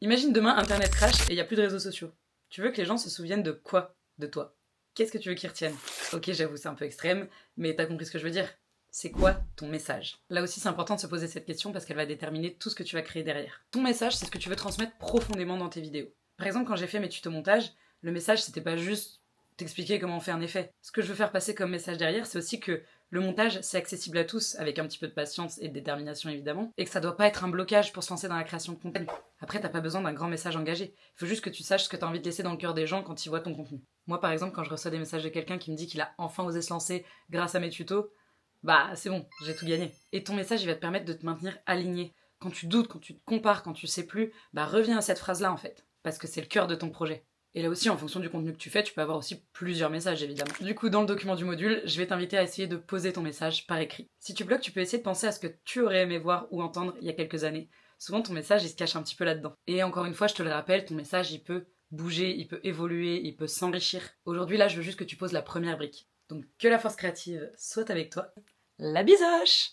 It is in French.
Imagine demain, Internet crash et il n'y a plus de réseaux sociaux. Tu veux que les gens se souviennent de quoi de toi? Qu'est-ce que tu veux qu'ils retiennent? Ok, j'avoue, c'est un peu extrême, mais t'as compris ce que je veux dire. C'est quoi ton message? Là aussi, c'est important de se poser cette question parce qu'elle va déterminer tout ce que tu vas créer derrière. Ton message, c'est ce que tu veux transmettre profondément dans tes vidéos. Par exemple, quand j'ai fait mes tutos montage, le message, c'était pas juste t'expliquer comment on fait un effet. Ce que je veux faire passer comme message derrière, c'est aussi que le montage, c'est accessible à tous, avec un petit peu de patience et de détermination évidemment, et que ça doit pas être un blocage pour se lancer dans la création de contenu. Après, t'as pas besoin d'un grand message engagé. Il faut juste que tu saches ce que t'as envie de laisser dans le cœur des gens quand ils voient ton contenu. Moi, par exemple, quand je reçois des messages de quelqu'un qui me dit qu'il a enfin osé se lancer grâce à mes tutos, bah c'est bon, j'ai tout gagné. Et ton message, il va te permettre de te maintenir aligné. Quand tu doutes, quand tu te compares, quand tu sais plus, bah reviens à cette phrase-là en fait. Parce que c'est le cœur de ton projet. Et là aussi, en fonction du contenu que tu fais, tu peux avoir aussi plusieurs messages, évidemment. Du coup, dans le document du module, je vais t'inviter à essayer de poser ton message par écrit. Si tu bloques, tu peux essayer de penser à ce que tu aurais aimé voir ou entendre il y a quelques années. Souvent, ton message, il se cache un petit peu là-dedans. Et encore une fois, je te le rappelle, ton message, il peut bouger, il peut évoluer, il peut s'enrichir. Aujourd'hui, là, je veux juste que tu poses la première brique. Donc, que la force créative soit avec toi. La bisoche!